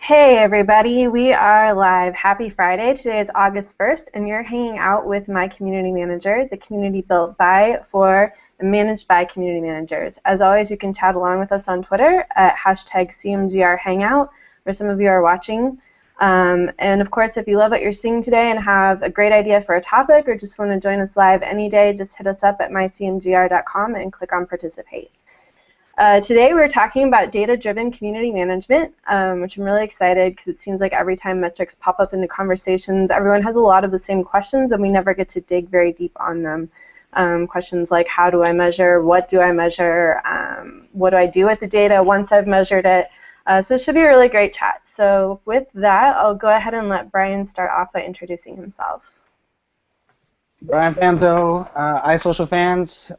Hey everybody, we are live. Happy Friday. Today is August 1st, and you're hanging out with my community manager, the community built by, for, and managed by community managers. As always, you can chat along with us on Twitter at hashtag CMGR Hangout, where some of you are watching. And of course, if you love what you're seeing today and have a great idea for a topic or just want to join us live any day, just hit us up at mycmgr.com and click on participate. Today we're talking about data-driven community management, which I'm really excited because it seems like every time metrics pop up in the conversations, everyone has a lot of the same questions and we never get to dig very deep on them. Questions like how do I measure, what do I measure, what do I do with the data once I've measured it. So it should be a really great chat. So with that, I'll go ahead and let Brian start off by introducing himself. Brian Fanto, iSocial fans,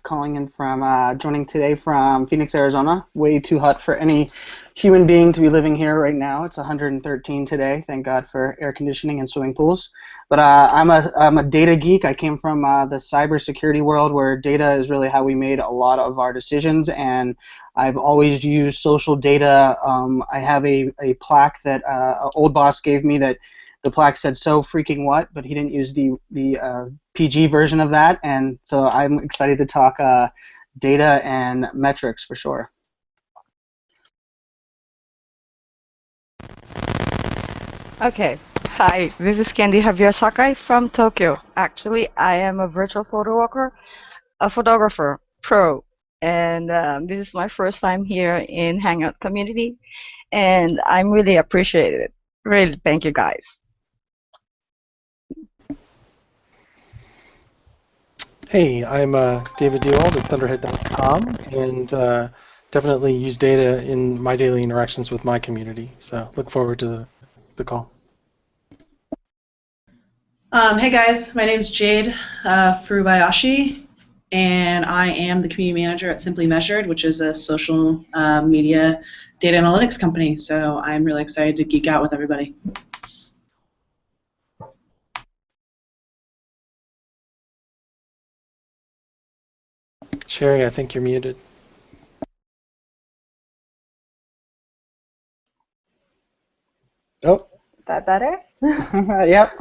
calling in from, joining today from Phoenix, Arizona. Way too hot for any human being to be living here right now. It's 113 today. Thank God for air conditioning and swimming pools. But I'm a data geek. I came from the cybersecurity world where data is really how we made a lot of our decisions, and I've always used social data. I have a plaque that an old boss gave me that the plaque said "so freaking what," but he didn't use the PG version of that, and so I'm excited to talk data and metrics for sure. Okay. Hi, this is Candy Javier Sakai from Tokyo. Actually, I am a virtual photographer pro, and this is my first time here in Hangout community, and I'm really appreciated it. Really, thank you guys. Hey, I'm David Dewald at Thunderhead.com, and definitely use data in my daily interactions with my community. So look forward to the call. Hey guys, my name's Jade Furubayashi, and I am the community manager at Simply Measured, which is a social media data analytics company. So I'm really excited to geek out with everybody. Sherry, I think you're muted. Oh. Is that better? Yep.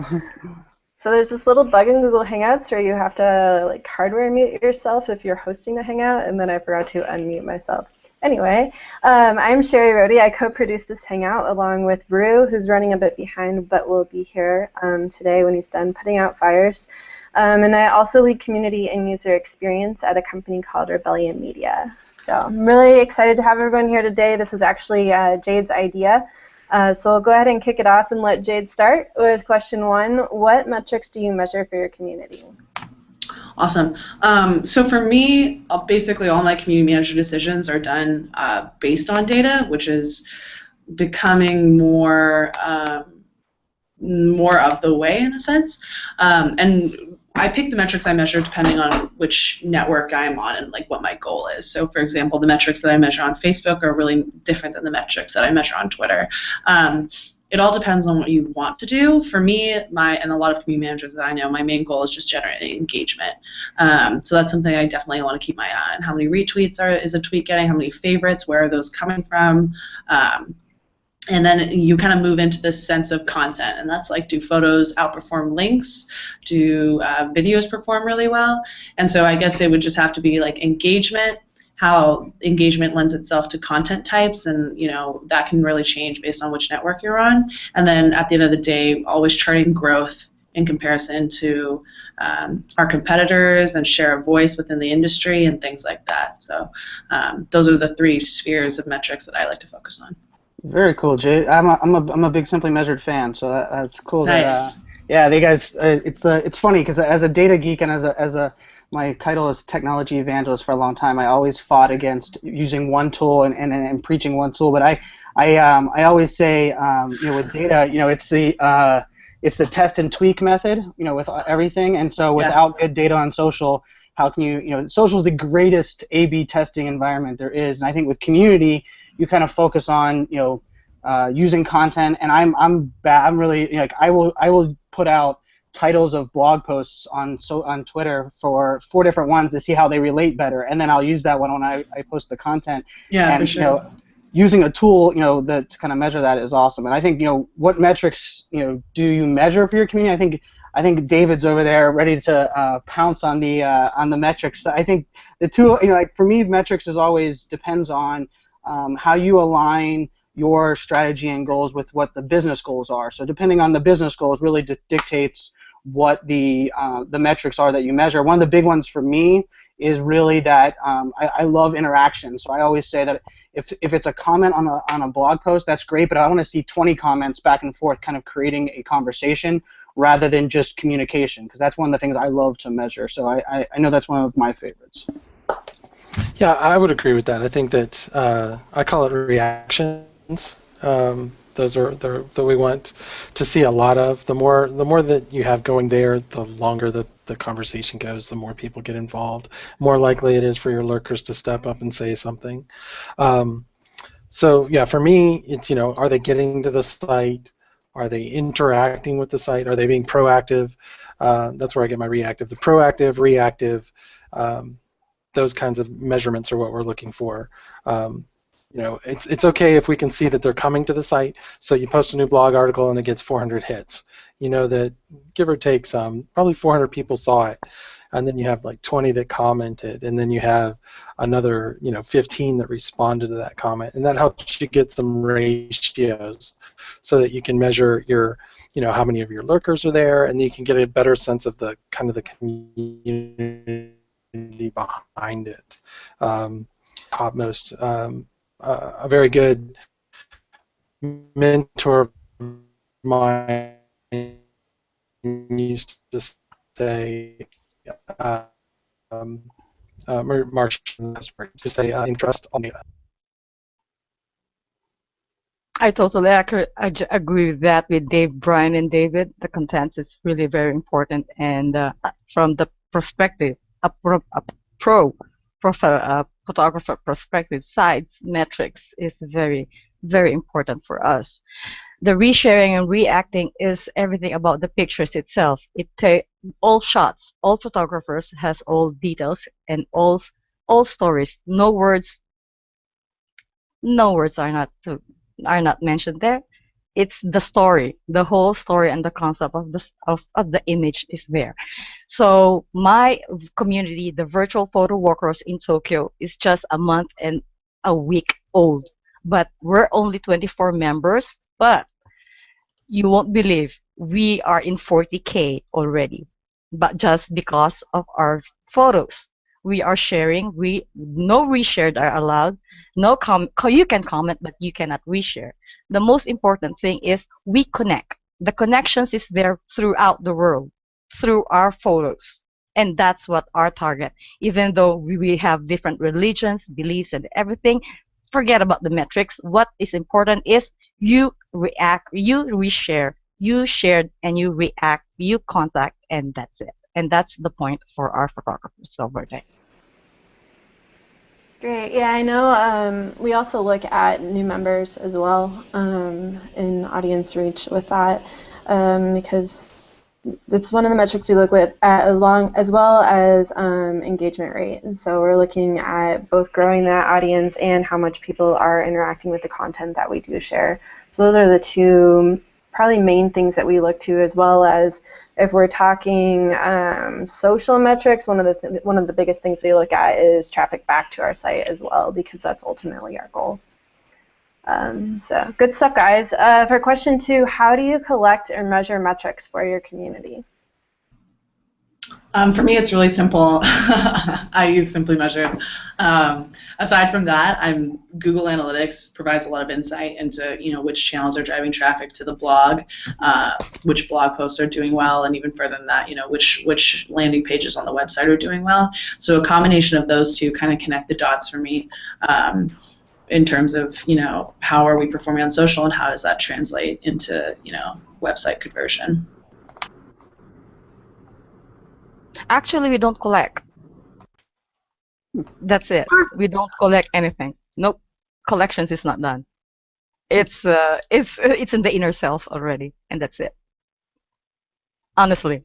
So there's this little bug in Google Hangouts where you have to like hardware mute yourself if you're hosting the Hangout, and then I forgot to unmute myself. Anyway, I'm Sherry Rohde. I co-produced this Hangout along with Brew, who's running a bit behind but will be here today when he's done putting out fires. And I also lead community and user experience at a company called Rebellion Media. So I'm really excited to have everyone here today. This was actually Jade's idea. So I'll go ahead and kick it off and let Jade start with question one. What metrics do you measure for your community? Awesome. So for me, basically all my community manager decisions are done based on data, which is becoming more of the way in a sense. And I pick the metrics I measure depending on which network I'm on and like what my goal is. So for example, the metrics that I measure on Facebook are really different than the metrics that I measure on Twitter. It all depends on what you want to do. For me, and a lot of community managers that I know, my main goal is just generating engagement. So that's something I definitely want to keep my eye on. How many retweets is a tweet getting? How many favorites? Where are those coming from? And then you kind of move into this sense of content, and that's like, do photos outperform links? Do videos perform really well? And so I guess it would just have to be like engagement, how engagement lends itself to content types, and that can really change based on which network you're on. And then at the end of the day, always charting growth in comparison to our competitors and share of voice within the industry and things like that. So those are the three spheres of metrics that I like to focus on. Very cool, Jay. I'm a big Simply Measured fan, so that's cool. Nice. Yeah, they guys. It's funny because as a data geek and my title is technology evangelist for a long time, I always fought against using one tool and preaching one tool. But I always say with data, it's the test and tweak method, with everything. And so without good data on social, how can you social is the greatest A/B testing environment there is. And I think with community, you kind of focus on using content, and I'm really I will put out titles of blog posts on Twitter for 4 different ones to see how they relate better, and then I'll use that one when I post the content. Yeah, and for sure. using a tool, that to kind of measure that is awesome. And I think, what metrics, do you measure for your community? I think David's over there ready to pounce on the metrics. I think the tool, like for me, metrics is always depends on how you align your strategy and goals with what the business goals are. So depending on the business goals, really dictates what the metrics are that you measure. One of the big ones for me is really that I love interaction. So I always say that if it's a comment on a blog post, that's great, but I want to see 20 comments back and forth, kind of creating a conversation rather than just communication, because that's one of the things I love to measure. So I know that's one of my favorites. Yeah, I would agree with that. I think that I call it reactions. Those are that we want to see a lot of. The more that you have going there, the longer the conversation goes, the more people get involved. More likely it is for your lurkers to step up and say something. So yeah, for me, it's are they getting to the site? Are they interacting with the site? Are they being proactive? That's where I get my reactive. The proactive, reactive, those kinds of measurements are what we're looking for. It's okay if we can see that they're coming to the site. So you post a new blog article and it gets 400 hits. You know that, give or take some, probably 400 people saw it, and then you have like 20 that commented, and then you have another 15 that responded to that comment, and that helps you get some ratios so that you can measure your how many of your lurkers are there, and you can get a better sense of the kind of the community behind it. Topmost, a very good mentor of mine used to say, March, to say, interest on data. I totally agree with that with Dave, Brian, and David. The content is really very important, and from the perspective, a photographer perspective, sites metrics is very, very important for us. The resharing and reacting is everything about the pictures itself. All shots, all photographers has all details and all stories. No words are not mentioned there. It's the story, the whole story, and the concept of the image is there. So my community, the virtual photo walkers in Tokyo, is just a month and a week old, but we're only 24 members. But you won't believe we are in 40K already, but just because of our photos. We are sharing. No reshared are allowed. No you can comment, but you cannot reshare. The most important thing is we connect. The connections is there throughout the world, through our photos. And that's what our target. Even though we have different religions, beliefs, and everything, forget about the metrics. What is important is you react, you reshare, you shared, and you react, you contact, and that's it. And that's the point for our photographers over there. Great. Yeah, I know we also look at new members as well in audience reach with that because it's one of the metrics we look at as well as engagement rate. And so we're looking at both growing that audience and how much people are interacting with the content that we do share. So those are the two probably main things that we look to, as well as if we're talking social metrics, one of the biggest things we look at is traffic back to our site as well, because that's ultimately our goal. So good stuff, guys. For question 2, how do you collect or measure metrics for your community? For me, it's really simple. I use Simply Measured. Aside from that, Google Analytics provides a lot of insight into which channels are driving traffic to the blog, which blog posts are doing well, and even further than that, which landing pages on the website are doing well. So a combination of those two kind of connect the dots for me in terms of how are we performing on social and how does that translate into website conversion. Actually, we don't collect. That's it. We don't collect anything. Nope. Collections is not done. It's in the inner self already, and that's it. Honestly.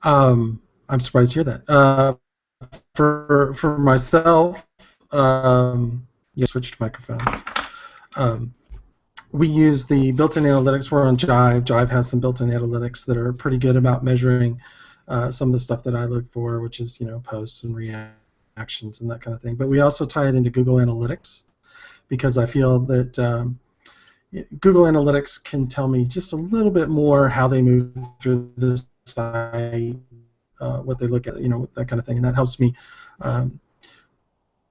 I'm surprised to hear that. For myself, switched microphones. We use the built-in analytics. We're on Jive. Jive has some built-in analytics that are pretty good about measuring some of the stuff that I look for, which is posts and reactions and that kind of thing. But we also tie it into Google Analytics because I feel that Google Analytics can tell me just a little bit more how they move through the site, what they look at, that kind of thing, and that helps me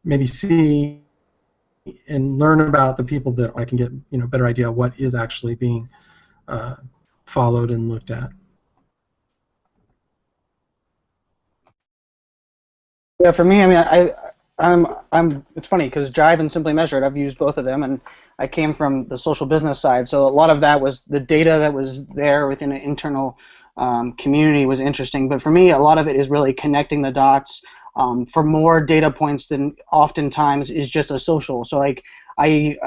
maybe see and learn about the people that I can get a better idea of what is actually being followed and looked at. Yeah, for me, I mean, it's funny because Jive and Simply Measured, I've used both of them, and I came from the social business side, so a lot of that was the data that was there within an internal community was interesting. But for me, a lot of it is really connecting the dots for more data points than oftentimes is just a social. So like I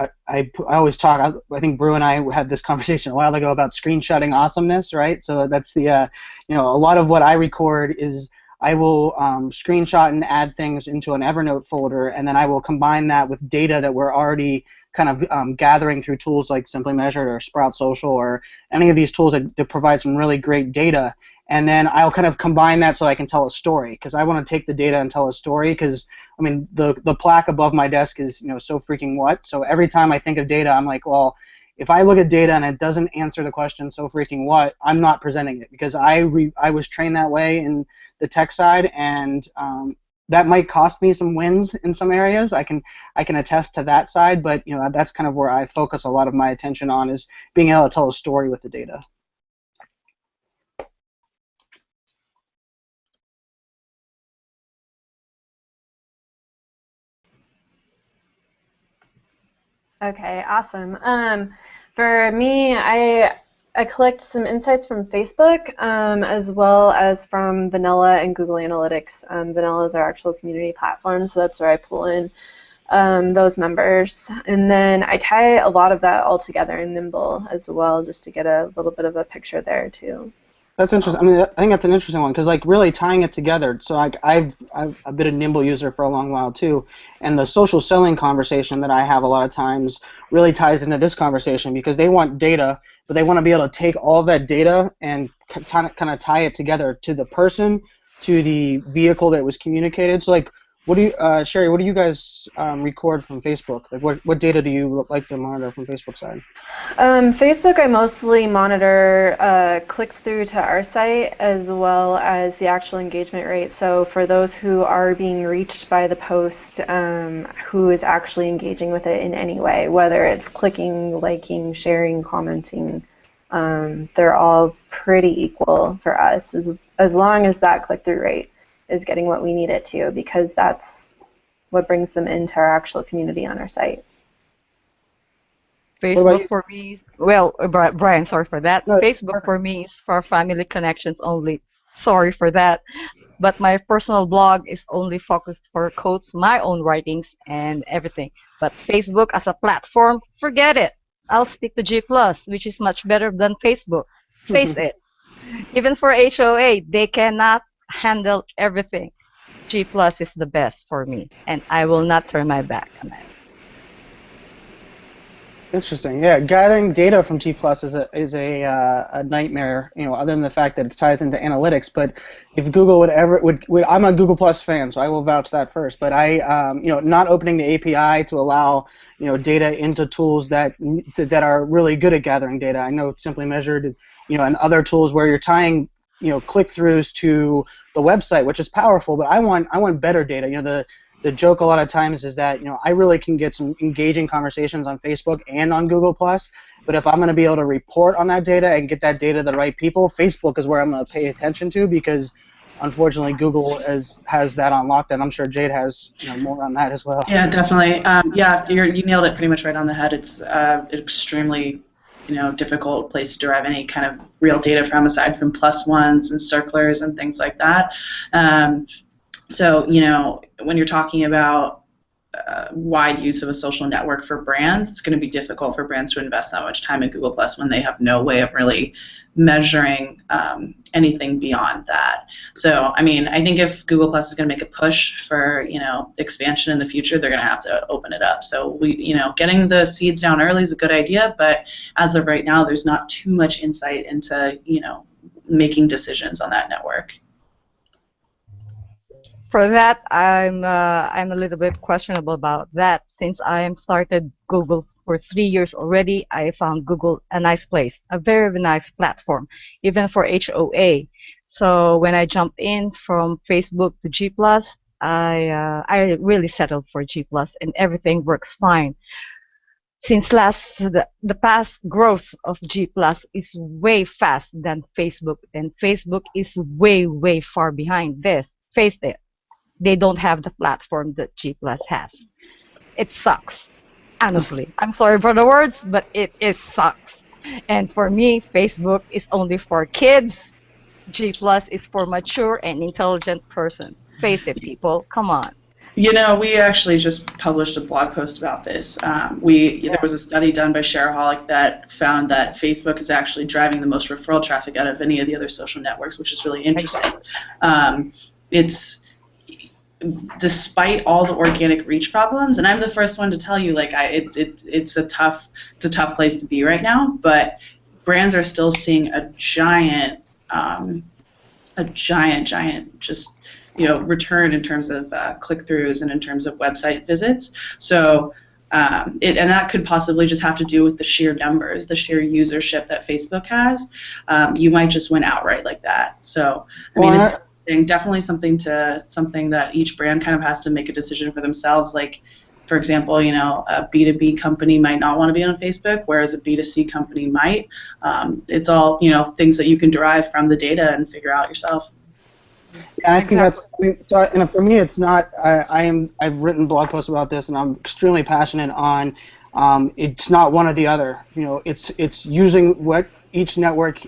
always talk. I think Brew and I had this conversation a while ago about screenshotting awesomeness, right? So that's the a lot of what I record is I will screenshot and add things into an Evernote folder, and then I will combine that with data that we're already kind of gathering through tools like Simply Measured or Sprout Social or any of these tools that provide some really great data. And then I'll kind of combine that so I can tell a story, because I want to take the data and tell a story, because, I mean, the plaque above my desk is, so freaking what? So every time I think of data, I'm like, well, if I look at data and it doesn't answer the question so freaking what, I'm not presenting it, because I was trained that way in the tech side, and that might cost me some wins in some areas. I can attest to that side, but that's kind of where I focus a lot of my attention on, is being able to tell a story with the data. Okay, awesome. For me, I collect some insights from Facebook as well as from Vanilla and Google Analytics. Vanilla is our actual community platform, so that's where I pull in those members. And then I tie a lot of that all together in Nimble as well, just to get a little bit of a picture there too. That's interesting. I mean, I think that's an interesting one, because like really tying it together. So like I've been a Nimble user for a long while too, and the social selling conversation that I have a lot of times really ties into this conversation, because they want data, but they want to be able to take all that data and kind of tie it together to the person, to the vehicle that was communicated. So like, what do you, Sherry? What do you guys record from Facebook? Like, what data do you like to monitor from Facebook side? Facebook, I mostly monitor clicks through to our site as well as the actual engagement rate. So for those who are being reached by the post, who is actually engaging with it in any way, whether it's clicking, liking, sharing, commenting, they're all pretty equal for us, as long as that click-through rate is getting what we need it to, because that's what brings them into our actual community on our site. Facebook for me, well, Brian, sorry for that. No, Facebook for me is for family connections only. Sorry for that. But my personal blog is only focused for quotes, my own writings, and everything. But Facebook as a platform, forget it. I'll stick to G+, which is much better than Facebook. Face it. Even for HOA, they cannot handle everything. G+ is the best for me, and I will not turn my back on it. Interesting. Yeah, gathering data from G+ is a nightmare. Other than the fact that it ties into analytics. But if Google would I'm a Google Plus fan, so I will vouch that first. But I, not opening the API to allow data into tools that are really good at gathering data. I know Simply Measured, and other tools where you're tying click-throughs to the website, which is powerful. But I want better data. The joke a lot of times is that I really can get some engaging conversations on Facebook and on Google+, but if I'm going to be able to report on that data and get that data to the right people, Facebook is where I'm going to pay attention to, because unfortunately Google has that on lockdown. I'm sure Jade has more on that as well. Yeah, definitely. Yeah, you nailed it pretty much right on the head. It's an extremely difficult place to derive any kind of real data from, aside from +1s and circlers and things like that. So, when you're talking about wide use of a social network for brands, it's going to be difficult for brands to invest that much time in Google Plus when they have no way of really measuring anything beyond that. So, I mean, I think if Google Plus is going to make a push for, expansion in the future, they're going to have to open it up. So getting the seeds down early is a good idea, but as of right now, there's not too much insight into, making decisions on that network. For that, I'm a little bit questionable about that. Since I am started Google for 3 years already, I found Google a nice place, a very, very nice platform, even for HOA. So when I jumped in from Facebook to G+, I really settled for G+, and everything works fine. Since the past growth of G+ is way fast than Facebook, and Facebook is way, way far behind this. Face it. They don't have the platform that G+ has. It sucks. Honestly. I'm sorry for the words, but it sucks. And for me, Facebook is only for kids. G+ is for mature and intelligent persons. Face it, people. Come on. We actually just published a blog post about this. There was a study done by Shareaholic that found that Facebook is actually driving the most referral traffic out of any of the other social networks, which is really interesting. It's despite all the organic reach problems, and I'm the first one to tell you, it's a tough place to be right now. But brands are still seeing a giant just return in terms of click-throughs and in terms of website visits. So, and that could possibly just have to do with the sheer numbers, the sheer usership that Facebook has. You might just win outright like that. So, I mean, it's definitely something that each brand kind of has to make a decision for themselves. Like, for example, a B2B company might not want to be on Facebook, whereas a B2C company might. It's all, things that you can derive from the data and figure out yourself. Yeah, I think and for me, it's not. I've written blog posts about this, and I'm extremely passionate on. It's not one or the other. It's using what each network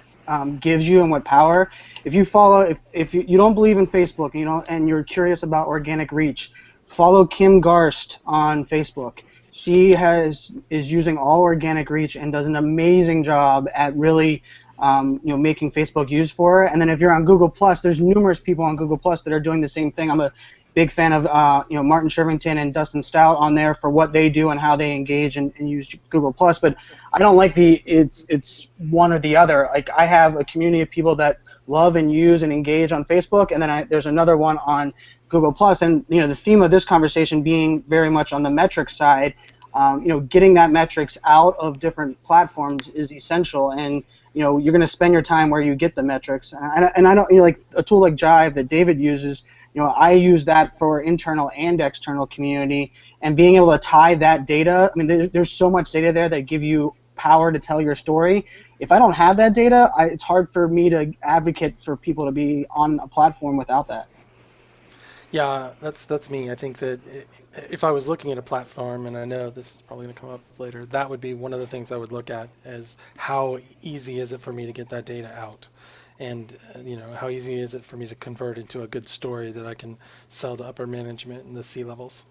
gives you and what power. If you follow, if you don't believe in Facebook, and you're curious about organic reach, follow Kim Garst on Facebook. She is using all organic reach and does an amazing job at really. Making Facebook used for her. And then if you're on Google Plus, there's numerous people on Google Plus that are doing the same thing. I'm a big fan of Martin Shervington and Dustin Stout on there for what they do and how they engage and use Google Plus. But I don't like it's one or the other. Like, I have a community of people that love and use and engage on Facebook, and then there's another one on Google Plus. And the theme of this conversation being very much on the metrics side. Getting that metrics out of different platforms is essential, and you're going to spend your time where you get the metrics. And I don't like a tool like Jive that David uses. I use that for internal and external community, and being able to tie that data. I mean, there's so much data there that give you power to tell your story. If I don't have that data, it's hard for me to advocate for people to be on a platform without that. Yeah, that's me. I think that if I was looking at a platform, and I know this is probably going to come up later, that would be one of the things I would look at, is how easy is it for me to get that data out, and how easy is it for me to convert into a good story that I can sell to upper management and the C levels.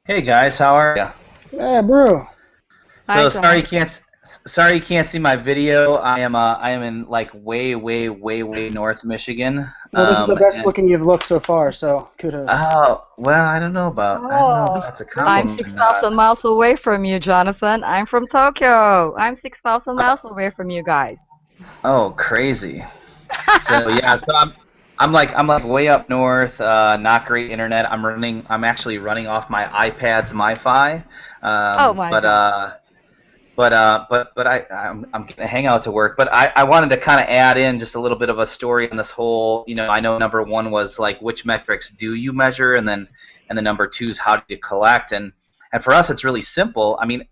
Hey guys, how are ya? Yeah, bro. So sorry you can't see my video. I am in way north Michigan. Well, this is the best looking you've looked so far, so kudos. Oh, well, I don't know about that's a compliment. I'm 6,000 miles away from you, Jonathan. I'm from Tokyo. I'm 6,000 miles away from you guys. Oh, crazy. So yeah, so I'm like way up north, not great internet. I'm actually running off my iPad's MiFi. Oh my God. But I'm getting a Hangout to work. But I wanted to kind of add in just a little bit of a story on this whole. I know number one was like which metrics do you measure, and then number two is how do you collect. And for us, it's really simple. I mean,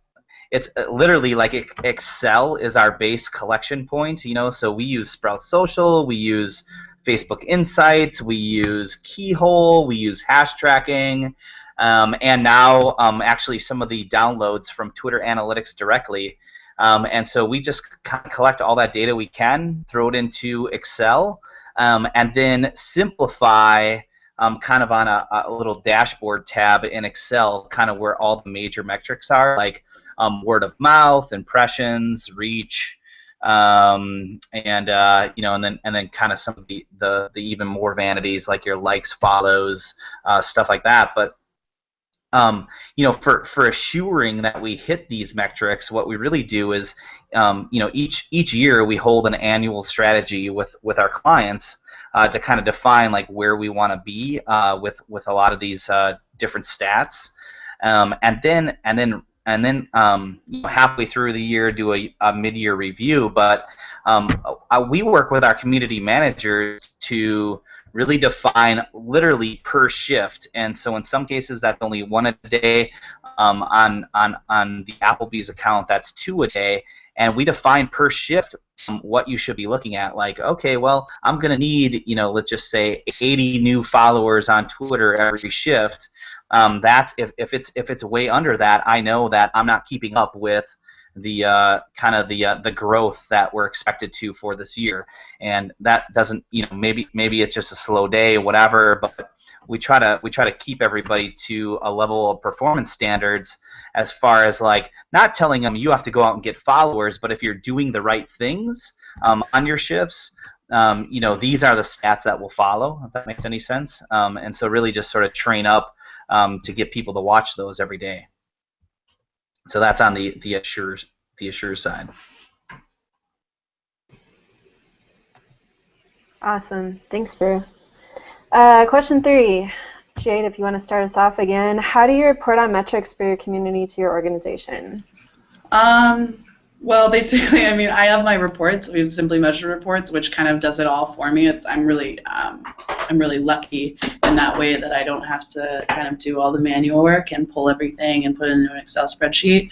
it's literally like Excel is our base collection point. So we use Sprout Social, we use Facebook Insights, we use Keyhole, we use hash tracking. And now, actually, some of the downloads from Twitter Analytics directly. And so we just kind of collect all that data we can, throw it into Excel, and then simplify kind of on a little dashboard tab in Excel, kind of where all the major metrics are, like word of mouth, impressions, reach, and then kind of some of the even more vanities like your likes, follows, stuff like that. But for assuring that we hit these metrics, what we really do is, each year we hold an annual strategy with our clients to kind of define like where we want to be with a lot of these different stats, and then halfway through the year do a mid-year review. But we work with our community managers to really define literally per shift, and so in some cases that's only one a day. On the Applebee's account, that's 2 a day, and we define per shift what you should be looking at. Like, okay, well, I'm going to need, let's just say 80 new followers on Twitter every shift. That's if it's way under that, I know that I'm not keeping up with the the growth that we're expected to for this year, and that doesn't, maybe it's just a slow day, whatever, but we try to keep everybody to a level of performance standards, as far as like not telling them you have to go out and get followers, but if you're doing the right things on your shifts, these are the stats that will follow, if that makes any sense. And so really just sort of train up to get people to watch those every day. So that's on the Assure side. Awesome. Thanks, Brew. Question 3. Jade, if you want to start us off again, how do you report on metrics for your community to your organization? Well, basically, I have my reports. We have Simply Measured reports, which kind of does it all for me. I'm really lucky in that way that I don't have to kind of do all the manual work and pull everything and put it into an Excel spreadsheet.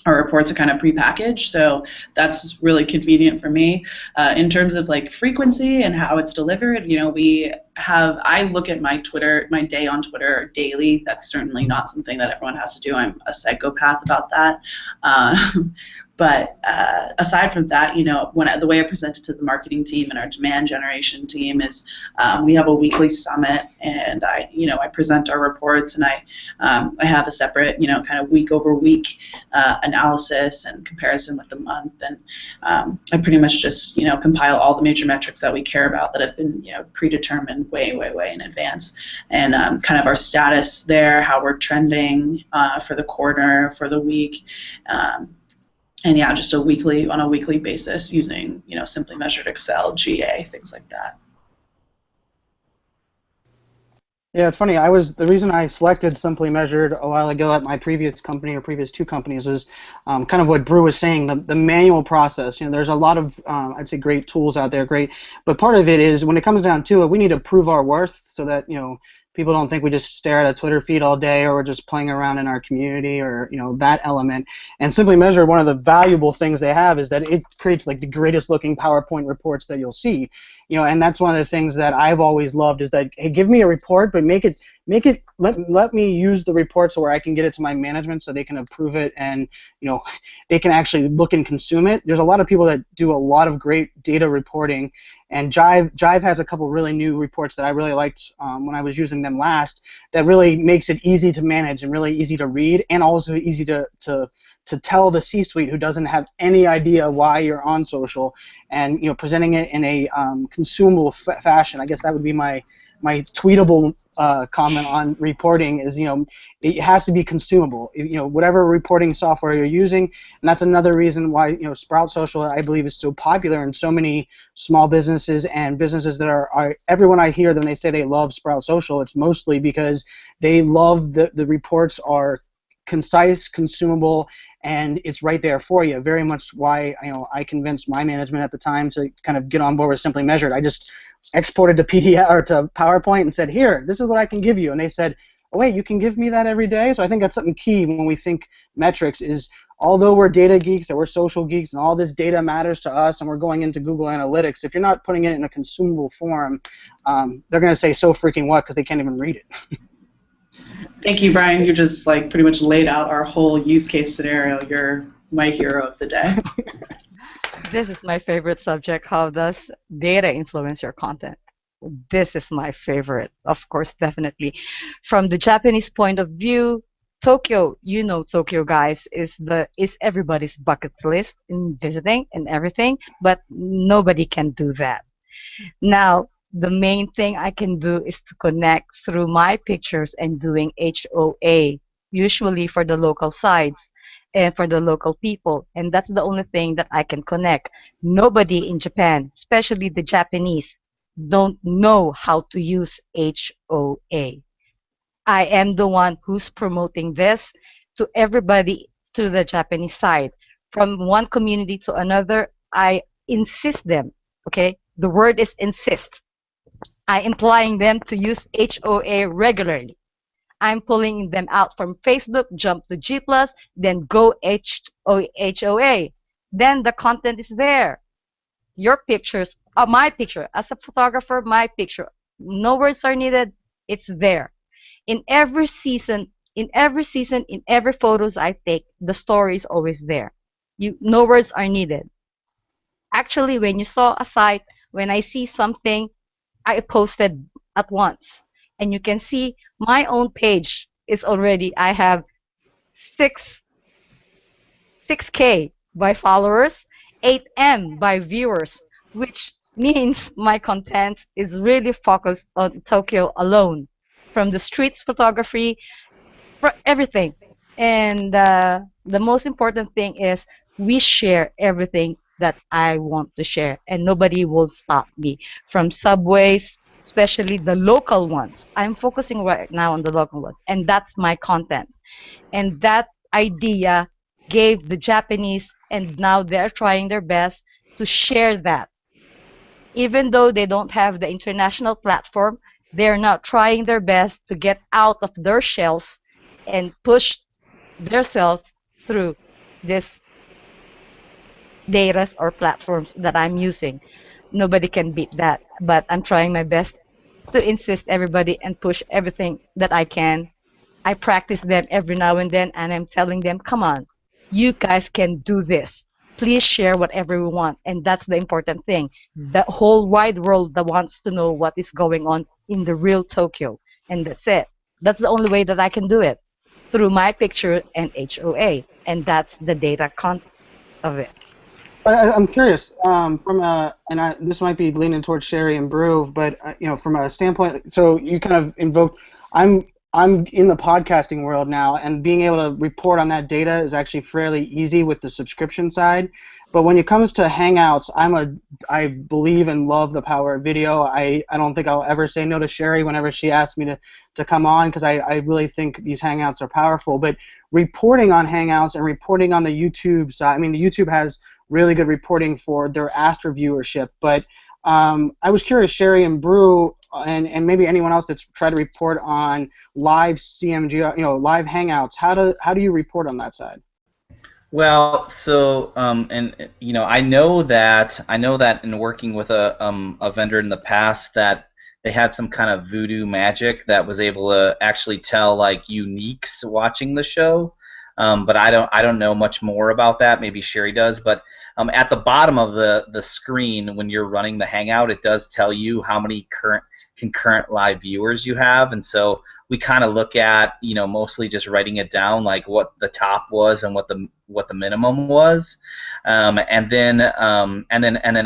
Our reports are kind of prepackaged, so that's really convenient for me. In terms of like frequency and how it's delivered, I look at my day on Twitter daily. That's certainly not something that everyone has to do. I'm a psychopath about that. But aside from that, the way I present it to the marketing team and our demand generation team is we have a weekly summit, and I present our reports, and I have a separate, kind of week over week analysis and comparison with the month, and I pretty much just, compile all the major metrics that we care about that have been, predetermined way in advance, and kind of our status there, how we're trending for the quarter, for the week. And yeah, just on a weekly basis using, Simply Measured, Excel, GA, things like that. Yeah, it's funny. The reason I selected Simply Measured a while ago at my previous company or previous 2 companies was kind of what Brew was saying, the manual process. There's a lot of I'd say great tools out there, but part of it is when it comes down to it, we need to prove our worth so that people don't think we just stare at a Twitter feed all day, or we're just playing around in our community, or that element. And Simply Measured, one of the valuable things they have is that it creates like the greatest looking PowerPoint reports that you'll see. And that's one of the things that I've always loved is that, hey, give me a report, but let me use the report so where I can get it to my management so they can approve it, and they can actually look and consume it. There's a lot of people that do a lot of great data reporting, and Jive has a couple really new reports that I really liked when I was using them last, that really makes it easy to manage and really easy to read, and also easy to tell the C-suite who doesn't have any idea why you're on social, and presenting it in a consumable fashion. I guess that would be my tweetable comment on reporting is, it has to be consumable. Whatever reporting software you're using, and that's another reason why Sprout Social, I believe, is so popular in so many small businesses and businesses that are everyone I hear them, they say they love Sprout Social. It's mostly because they love the reports are concise, consumable, and it's right there for you. Very much why I convinced my management at the time to kind of get on board with Simply Measured. I just exported to PDF or to PowerPoint and said, here, this is what I can give you, and they said, oh wait, you can give me that every day? So I think that's something key when we think metrics is, although we're data geeks and we're social geeks and all this data matters to us and we're going into Google Analytics, if you're not putting it in a consumable form, they're going to say so freaking what, because they can't even read it. Thank you, Brian. You just pretty much laid out our whole use case scenario. my hero of the day. This is my favorite subject. How does data influence your content? This is my favorite, of course, definitely. From the Japanese point of view, Tokyo, you know, Tokyo, guys, is everybody's bucket list in visiting and everything, but nobody can do that. Now, the main thing I can do is to connect through my pictures and doing HOA, usually for the local sites and for the local people. And that's the only thing that I can connect. Nobody in Japan, especially the Japanese, don't know how to use HOA. I am the one who's promoting this to everybody to the Japanese side. From one community to another, I insist them, okay? The word is insist. I implying them to use HOA regularly. I'm pulling them out from Facebook, jump to G+, then go HOA. Then the content is there. Your pictures, my picture, as a photographer, my picture. No words are needed, it's there. In every photos I take, the story is always there. No words are needed. Actually, when you saw a site, when I see something, I posted at once. And you can see my own page is already, I have 6, 6K by followers, 8M by viewers, which means my content is really focused on Tokyo alone. From the streets photography, for everything. And the most important thing is we share everything that I want to share, and nobody will stop me. From subways, especially the local ones. I'm focusing right now on the local ones, and that's my content. And that idea gave the Japanese, and now they're trying their best to share that. Even though they don't have the international platform, they're now trying their best to get out of their shells and push themselves through this data or platforms that I'm using. Nobody can beat that, but I'm trying my best to insist everybody and push everything that I can. I practice them every now and then, and I'm telling them, come on, you guys can do this. Please share whatever we want, and that's the important thing. The whole wide world that wants to know what is going on in the real Tokyo, and that's it. That's the only way that I can do it, through my picture and HOA, and that's the data content of it. I'm curious, this might be leaning towards Sherry and Brew, but from a standpoint, so you kind of invoked. I'm in the podcasting world now, and being able to report on that data is actually fairly easy with the subscription side. But when it comes to Hangouts, I believe and love the power of video. I don't think I'll ever say no to Sherry whenever she asks me to come on, because I really think these Hangouts are powerful. But reporting on Hangouts and reporting on the YouTube side, I mean, the YouTube has really good reporting for their after viewership. But I was curious, Sherry and Brew, and maybe anyone else that's tried to report on live CMG, live Hangouts. How do you report on that side? Well, so I know that in working with a vendor in the past that they had some kind of voodoo magic that was able to actually tell like uniques watching the show. But I don't know much more about that. Maybe Sherry does. But at the bottom of the screen when you're running the Hangout, it does tell you how many concurrent live viewers you have, and so we kind of look at mostly just writing it down, like what the top was and what the minimum was, and then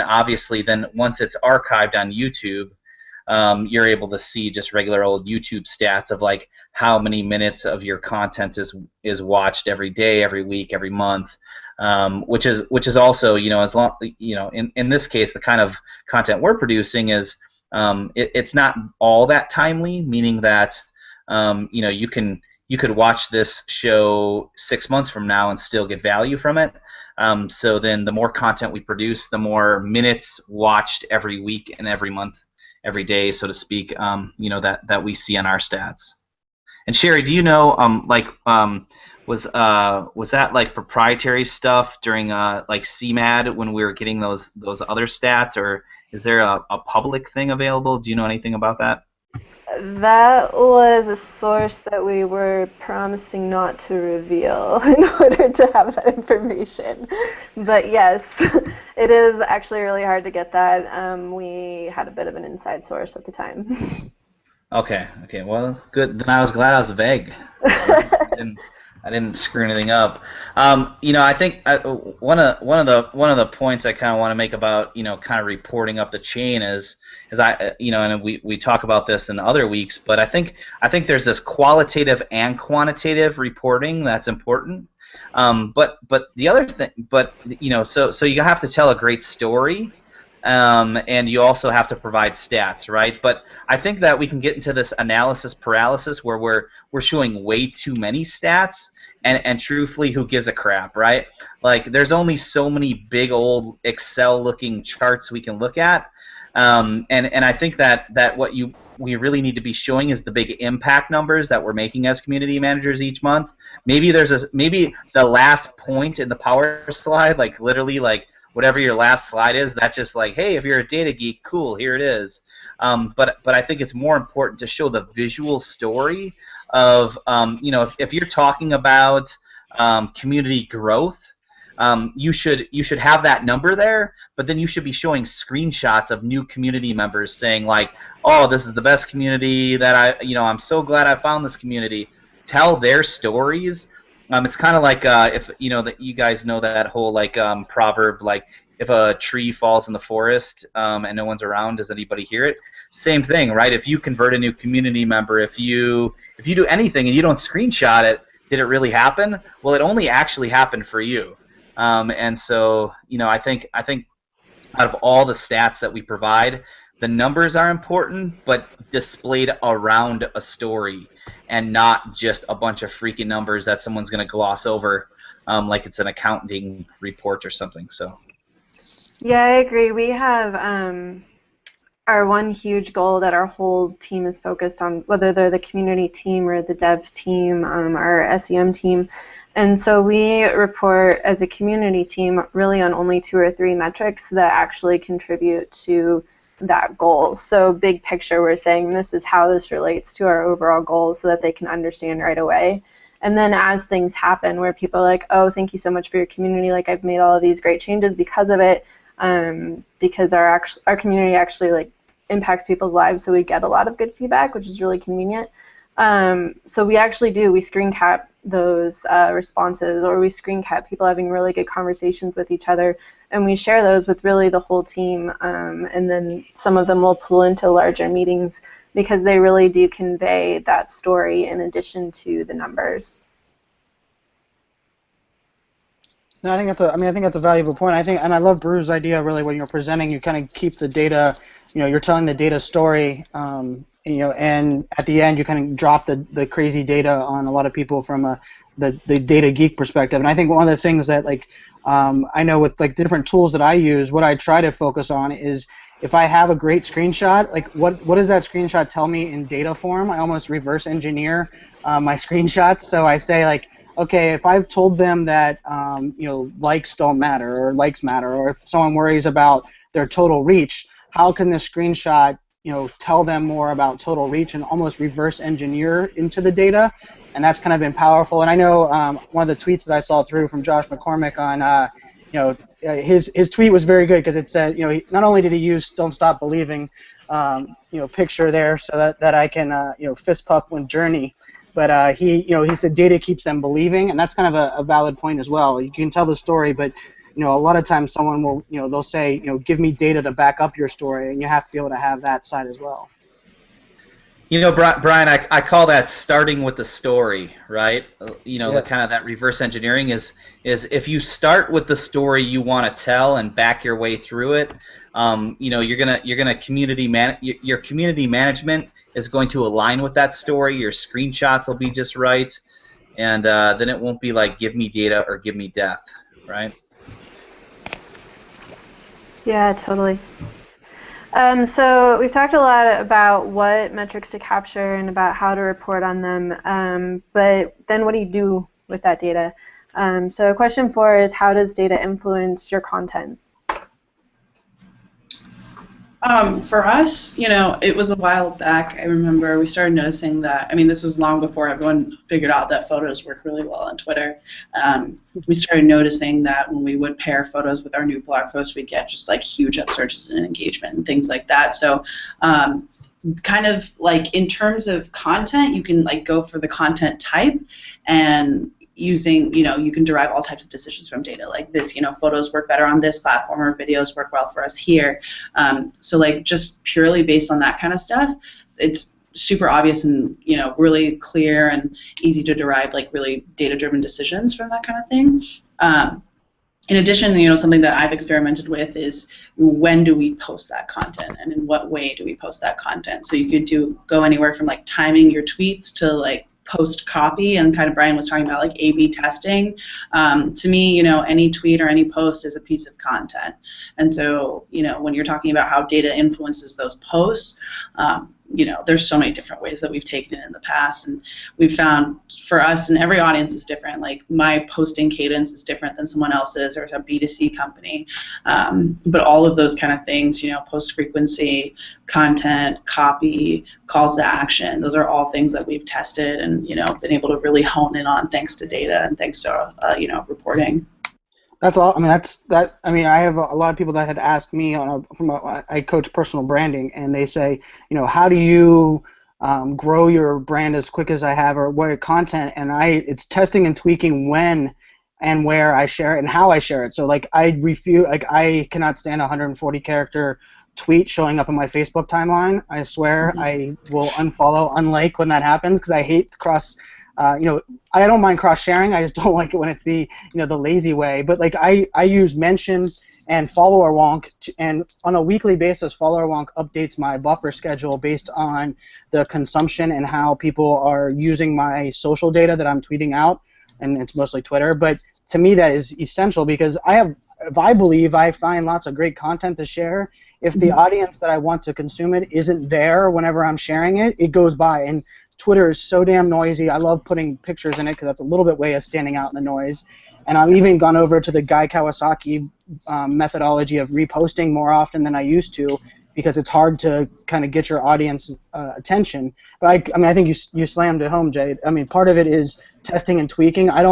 obviously then once it's archived on YouTube, you're able to see just regular old YouTube stats of like how many minutes of your content is watched every day, every week, every month, which is also as long in this case the kind of content we're producing is it's not all that timely, meaning that you could watch this show 6 months from now and still get value from it. So then the more content we produce, the more minutes watched every week and every month, every day, so to speak, that we see on our stats. And Sherry, do you know, was that like proprietary stuff during like CMAD when we were getting those other stats, or is there a public thing available? Do you know anything about that? That was a source that we were promising not to reveal in order to have that information. But yes, it is actually really hard to get that. We had a bit of an inside source at the time. Okay. Okay. Well, good. Then I was glad I was vague. I didn't screw anything up. I think one of the points I kind of want to make about kind of reporting up the chain is and we talk about this in other weeks, but I think there's this qualitative and quantitative reporting that's important. But the other thing, so you have to tell a great story. And you also have to provide stats, right? But I think that we can get into this analysis paralysis where we're showing way too many stats, and truthfully, who gives a crap, right? Like, there's only so many big old Excel-looking charts we can look at, and I think that what we really need to be showing is the big impact numbers that we're making as community managers each month. Maybe maybe the last point in the power slide, like literally like whatever your last slide is, that's just like, hey, if you're a data geek, cool, here it is. But I think it's more important to show the visual story of, if you're talking about community growth, you should have that number there, but then you should be showing screenshots of new community members saying like, oh, this is the best community that I'm so glad I found this community. Tell their stories. It's kind of like if that you guys know that whole like proverb, like if a tree falls in the forest and no one's around, does anybody hear it? Same thing, right? If you convert a new community member, if you do anything and you don't screenshot it, did it really happen? Well, it only actually happened for you. And so I think out of all the stats that we provide, the numbers are important, but displayed around a story and not just a bunch of freaking numbers that someone's going to gloss over like it's an accounting report or something. So. Yeah, I agree. We have our one huge goal that our whole team is focused on, whether they're the community team or the dev team, our SEM team. And so we report as a community team really on only 2 or 3 metrics that actually contribute to that goal. So big picture, we're saying this is how this relates to our overall goals so that they can understand right away. And then as things happen where people are like, oh, thank you so much for your community, like I've made all of these great changes because of it, because our community actually like impacts people's lives, so we get a lot of good feedback, which is really convenient. So we actually we screen cap those responses, or we screen cap people having really good conversations with each other, and we share those with really the whole team, and then some of them will pull into larger meetings because they really do convey that story in addition to the numbers. No, I think that's a valuable point. And I love Brew's idea. Really, when you're presenting, you kind of keep the data. You're telling the data story. And at the end, you kind of drop the crazy data on a lot of people from the data geek perspective. And I think one of the things that I know with like different tools that I use, what I try to focus on is if I have a great screenshot, like what does that screenshot tell me in data form? I almost reverse engineer my screenshots. So I say like, okay, if I've told them that likes don't matter or likes matter, or if someone worries about their total reach, how can this screenshot tell them more about total reach and almost reverse engineer into the data? And that's kind of been powerful. And I know one of the tweets that I saw through from Josh McCormick on his tweet was very good because it said not only did he use "Don't Stop Believing" picture there so that I can fist pump with Journey. But he said data keeps them believing, and that's kind of a valid point as well. You can tell the story, but a lot of times someone will they'll say give me data to back up your story, and you have to be able to have that side as well. Brian, I call that starting with the story, right? Yes. The kind of that reverse engineering is if you start with the story you want to tell and back your way through it, you're gonna your community management is going to align with that story. Your screenshots will be just right, and then it won't be like give me data or give me death, right? Yeah, totally. So we've talked a lot about what metrics to capture and about how to report on them, but then what do you do with that data? So question 4 is, how does data influence your content? For us, it was a while back. I remember we started noticing that. I mean, this was long before everyone figured out that photos work really well on Twitter. We started noticing that when we would pair photos with our new blog post, we'd get just like huge upsurges in engagement and things like that. So, kind of like in terms of content, you can like go for the content type and using, you can derive all types of decisions from data like this, photos work better on this platform or videos work well for us here. So like just purely based on that kind of stuff, it's super obvious and, really clear and easy to derive like really data-driven decisions from that kind of thing. In addition, something that I've experimented with is when do we post that content and in what way do we post that content. So you could go anywhere from like timing your tweets to like post copy, and kind of Brian was talking about like A/B testing. To me, any tweet or any post is a piece of content, and so when you're talking about how data influences those posts, there's so many different ways that we've taken it in the past, and we've found for us, and every audience is different. Like my posting cadence is different than someone else's or a B2C company, but all of those kind of things, post frequency, content, copy, calls to action, those are all things that we've tested and been able to really hone in on thanks to data and thanks to reporting. That's all. I mean, I have a lot of people that had asked me I coach personal branding, and they say, how do you grow your brand as quick as I have, or what content? And it's testing and tweaking when and where I share it and how I share it. So like I cannot stand a 140 character tweet showing up in my Facebook timeline. I swear I will unfollow, unlike when that happens, because I hate cross. I don't mind cross-sharing. I just don't like it when it's the lazy way. But like I use mention and follower wonk, and on a weekly basis, follower wonk updates my buffer schedule based on the consumption and how people are using my social data that I'm tweeting out, and it's mostly Twitter. But to me, that is essential because I believe I find lots of great content to share. If the audience that I want to consume it isn't there whenever I'm sharing it, it goes by. And Twitter is so damn noisy. I love putting pictures in it because that's a little bit way of standing out in the noise. And I've even gone over to the Guy Kawasaki methodology of reposting more often than I used to, because it's hard to kind of get your audience attention. But I think you slammed it home, Jade. I mean, part of it is testing and tweaking. I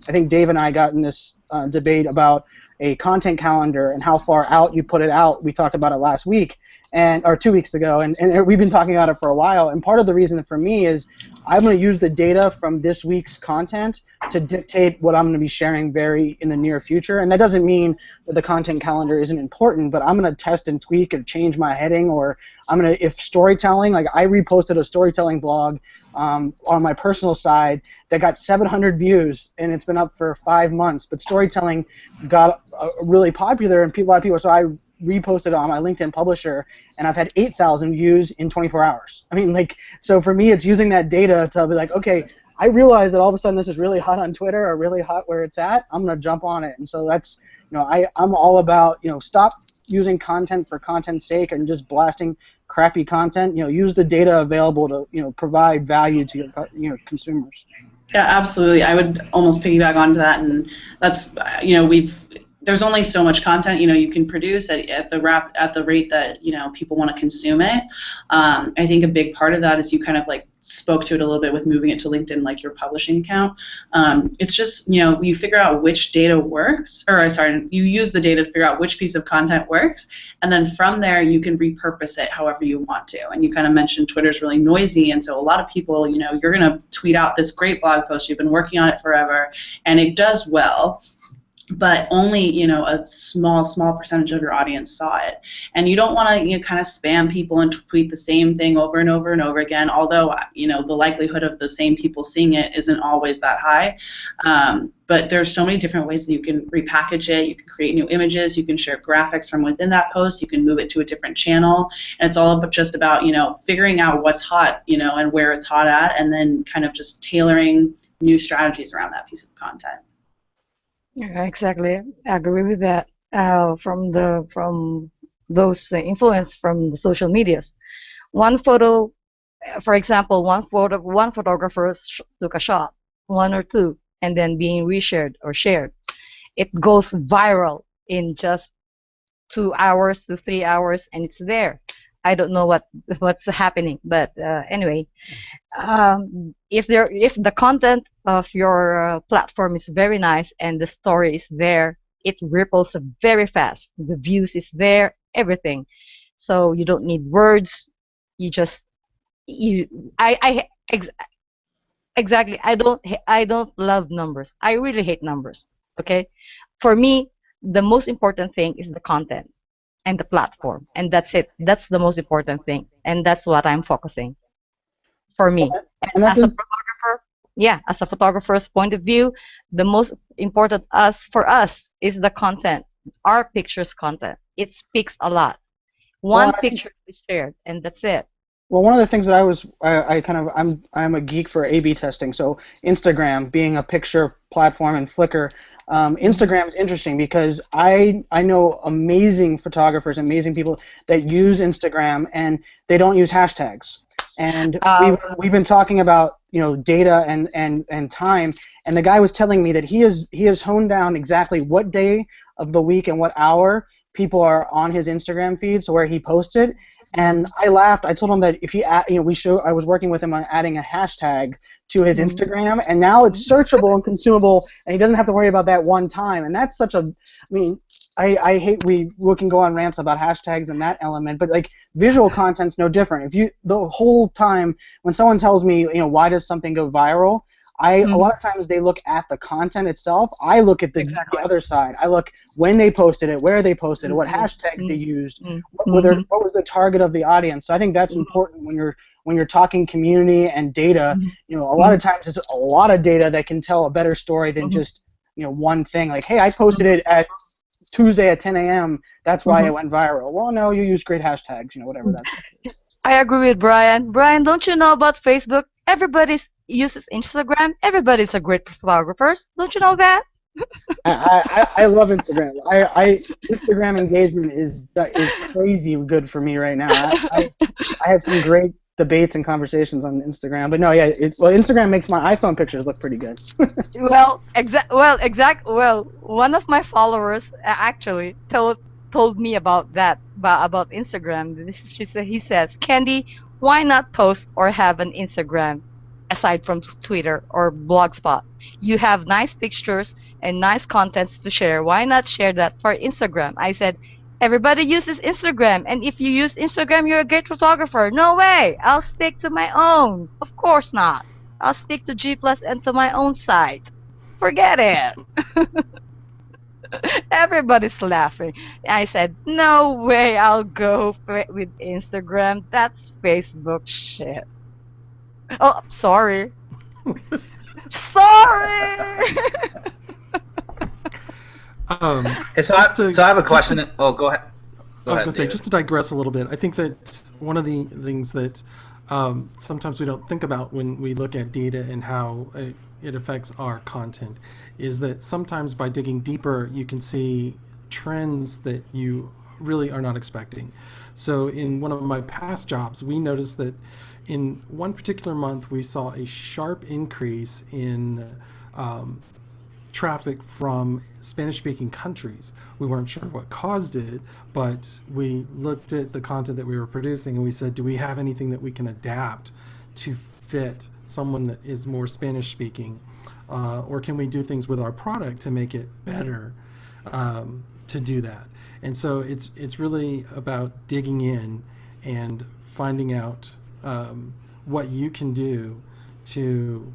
think Dave and I got in this debate about a content calendar and how far out you put it out. We talked about it last week, or 2 weeks ago, and we've been talking about it for a while. And part of the reason for me is I'm going to use the data from this week's content to dictate what I'm going to be sharing in the near future. And that doesn't mean that the content calendar isn't important, but I'm going to test and tweak and change my heading, or if storytelling, like I reposted a storytelling blog on my personal side that got 700 views, and it's been up for 5 months, but storytelling got really popular, and a lot of people, so I reposted it on my LinkedIn publisher, and I've had 8,000 views in 24 hours. I mean, like, so for me, it's using that data to be like, okay, I realize that all of a sudden this is really hot on Twitter or really hot where it's at. I'm going to jump on it. And so that's, I'm all about, stop using content for content's sake and just blasting crappy content. Use the data available to, provide value to your consumers. Yeah, absolutely. I would almost piggyback onto that, and that's, there's only so much content you can produce at the rate that people want to consume it. I think a big part of that is you kind of like spoke to it a little bit with moving it to LinkedIn, like your publishing account. It's just you figure out which data works, you use the data to figure out which piece of content works, and then from there you can repurpose it however you want to. And you kind of mentioned Twitter's really noisy, and so a lot of people, you're going to tweet out this great blog post, you've been working on it forever, and it does well, but only a small percentage of your audience saw it, and you don't want to kind of spam people and tweet the same thing over and over and over again. Although the likelihood of the same people seeing it isn't always that high, but there's so many different ways that you can repackage it. You can create new images. You can share graphics from within that post. You can move it to a different channel, and it's all just about figuring out what's hot and where it's hot at, and then kind of just tailoring new strategies around that piece of content. Yeah, exactly. I agree with that. From those influence from the social medias, one photo, for example, one photographer took a shot, one or two, and then being reshared or shared, it goes viral in just 2 hours to 3 hours, and it's there. I don't know what's happening, but anyway, if the content of your platform is very nice and the story is there, it ripples very fast. The views is there, everything. So you don't need words. You just you I ex exactly. I don't love numbers. I really hate numbers. Okay, for me, the most important thing is the content and the platform, and that's it. That's the most important thing, and that's what I'm focusing for me. And And that's as a photographer, yeah, as a photographer's point of view, the most important for us is the content, our pictures content. It speaks a lot. well, One picture is shared, and that's it. Well, one of the things that I kind of I'm a geek for A/B testing. So Instagram being a picture platform and Flickr, Instagram is interesting because I know amazing photographers, amazing people that use Instagram and they don't use hashtags. And we've been talking about data and time, and the guy was telling me that he has honed down exactly what day of the week and what hour people are on his Instagram feed, so where he posted. And I laughed. I told him that if he, I was working with him on adding a hashtag to his Instagram, and now it's searchable and consumable, and he doesn't have to worry about that one time. And that's such a, I mean, I hate we can go on rants about hashtags and that element, but like visual content's no different. If you the whole time when someone tells me, why does something go viral, a lot of times they look at the content itself. I look at the other side. I look when they posted it, where they posted it, what hashtags they used, what was the target of the audience. So I think that's important when you're talking community and data. A lot of times it's a lot of data that can tell a better story than just one thing. Like, hey, I posted it at Tuesday at 10 a.m. That's why it went viral. Well, no, you use great hashtags. Whatever that's. I agree with Brian. Brian, don't you know about Facebook? Everybody uses Instagram. Everybody's a great photographer. Don't you know that? I love Instagram. Instagram engagement is crazy good for me right now. I have some great debates and conversations on Instagram. But no, yeah, Instagram makes my iPhone pictures look pretty good. Well, one of my followers actually told me about that, about Instagram. He says, Candy, why not post or have an Instagram aside from Twitter or Blogspot? You have nice pictures and nice contents to share. Why not share that for Instagram? I said, everybody uses Instagram, and if you use Instagram, you're a great photographer. No way! I'll stick to my own. Of course not. I'll stick to G+ and to my own site. Forget it. Everybody's laughing. I said, no way I'll go with Instagram. That's Facebook shit. Oh, sorry. Sorry! So I have a question. Oh, go ahead. I was going to say, just to digress a little bit, I think that one of the things that sometimes we don't think about when we look at data and how it affects our content is that sometimes by digging deeper, you can see trends that you really are not expecting. So in one of my past jobs, we noticed that in one particular month, we saw a sharp increase in traffic from Spanish-speaking countries. We weren't sure what caused it, but we looked at the content that we were producing and we said, do we have anything that we can adapt to fit someone that is more Spanish-speaking? Or can we do things with our product to make it better to do that? And so it's really about digging in and finding out what you can do to,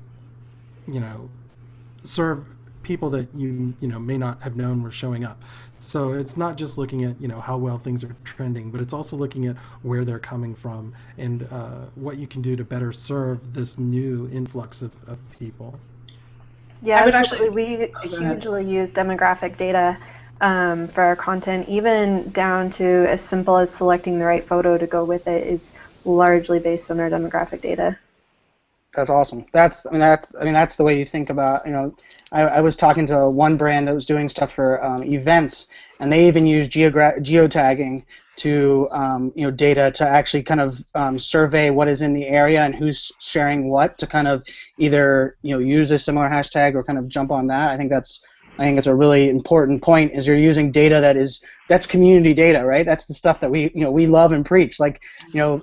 serve people that you may not have known were showing up. So it's not just looking at how well things are trending, but it's also looking at where they're coming from and what you can do to better serve this new influx of people. Yeah, we hugely use demographic data for our content, even down to as simple as selecting the right photo to go with it is largely based on our demographic data. That's awesome. That's the way you think about. I was talking to one brand that was doing stuff for events, and they even use geotagging to data to actually kind of survey what is in the area and who's sharing what to kind of either use a similar hashtag or kind of jump on that. I think that's I think it's a really important point, is you're using data that's community data, right? That's the stuff that we love and preach. Like,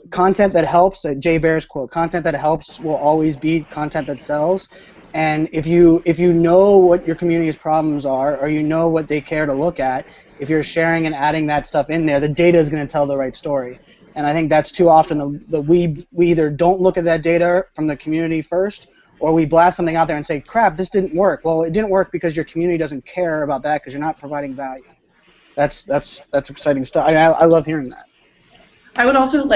content that helps, Jay Baer's quote, content that helps will always be content that sells. And if you know what your community's problems are, or you know what they care to look at, if you're sharing and adding that stuff in there, the data is going to tell the right story. And I think that's too often we either don't look at that data from the community first, or we blast something out there and say, crap, this didn't work. Well, it didn't work because your community doesn't care about that, because you're not providing value. That's exciting stuff. I love hearing that. I would also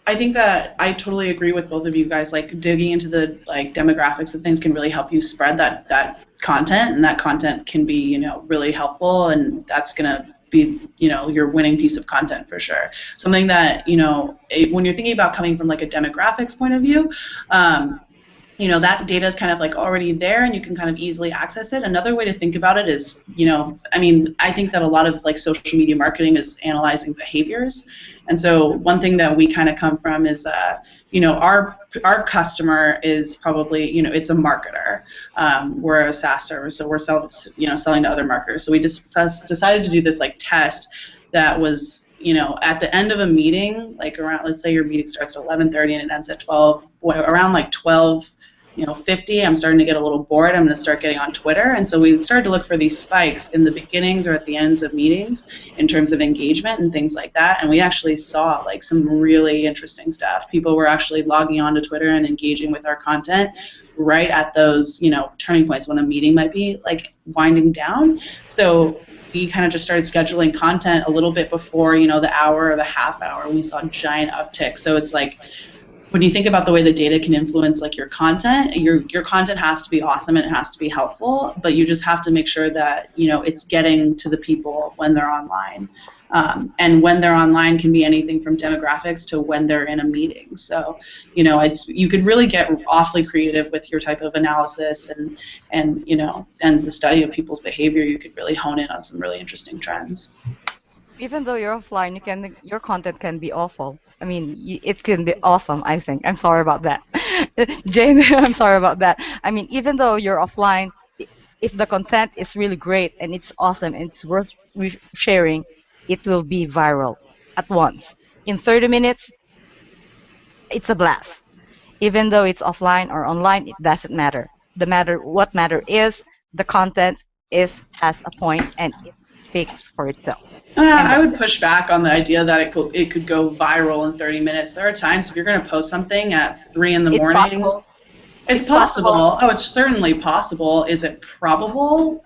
I think that I totally agree with both of you guys. Like, digging into the demographics of things can really help you spread that content, and that content can be really helpful, and that's gonna be your winning piece of content for sure. Something that when you're thinking about coming from a demographics point of view, that data is kind of already there, and you can kind of easily access it. Another way to think about it is, I think that a lot of social media marketing is analyzing behaviors. And so one thing that we kind of come from is, our customer is probably, it's a marketer. We're a SaaS service, so we're selling to other marketers. So we decided to do this test that was, at the end of a meeting, around, let's say your meeting starts at 11:30 and it ends at 12, around 12:50, I'm starting to get a little bored. I'm going to start getting on Twitter. And so we started to look for these spikes in the beginnings or at the ends of meetings in terms of engagement and things like that. And we actually saw some really interesting stuff. People were actually logging on to Twitter and engaging with our content right at those, turning points when a meeting might be winding down. So we kind of just started scheduling content a little bit before, the hour or the half hour, when we saw a giant uptick. So it's when you think about the way the data can influence your content, your content has to be awesome and it has to be helpful, but you just have to make sure that it's getting to the people when they're online. And when they're online can be anything from demographics to when they're in a meeting. So you could really get awfully creative with your type of analysis and the study of people's behavior. You could really hone in on some really interesting trends. Even though you're offline, your content can be awful. It can be awesome, I think. I'm sorry about that. Jane, I'm sorry about that. Even though you're offline, if the content is really great and it's awesome and it's worth sharing, it will be viral at once. In 30 minutes, it's a blast. Even though it's offline or online, it doesn't matter. What matter is the content has a point and it speaks for itself. I would push back on the idea that it could go viral in 30 minutes. There are times if you're going to post something at 3 in the morning. Possible. It's possible. Oh, it's certainly possible. Is it probable?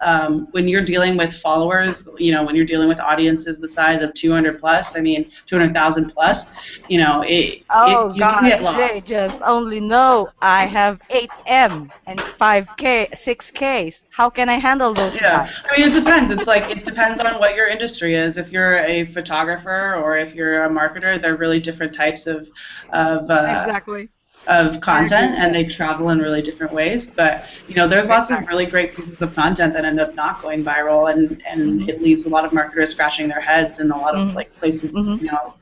When you're dealing with followers, when you're dealing with audiences the size of 200 plus, 200,000 plus, you can get lost. They just only know I have 8M and 5K, 6Ks. How can I handle those? Yeah, it depends. It depends on what your industry is. If you're a photographer or if you're a marketer, they're really different types of exactly. Of content, and they travel in really different ways. But there's lots of really great pieces of content that end up not going viral, and it leaves a lot of marketers scratching their heads, and a lot of places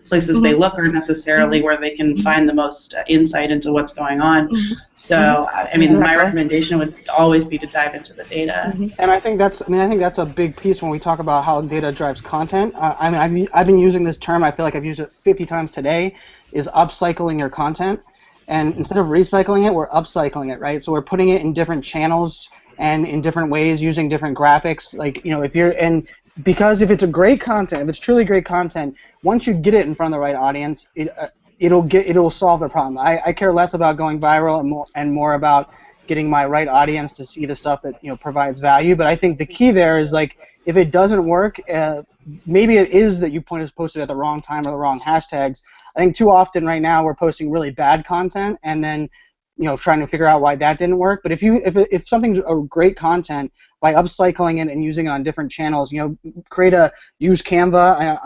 places they look aren't necessarily where they can find the most insight into what's going on. So my recommendation would always be to dive into the data. And I think that's a big piece when we talk about how data drives content. I've been using this term. I feel like I've used it 50 times today. Is upcycling your content. And instead of recycling it, we're upcycling it, right? So we're putting it in different channels and in different ways, using different graphics. Because if it's a great content, if it's truly great content, once you get it in front of the right audience, it'll solve the problem. I care less about going viral and more about getting my right audience to see the stuff that provides value. But I think the key there is if it doesn't work, maybe it is that you posted at the wrong time or the wrong hashtags. I think too often right now we're posting really bad content and then trying to figure out why that didn't work. But if something's a great content, by upcycling it and using it on different channels, use Canva.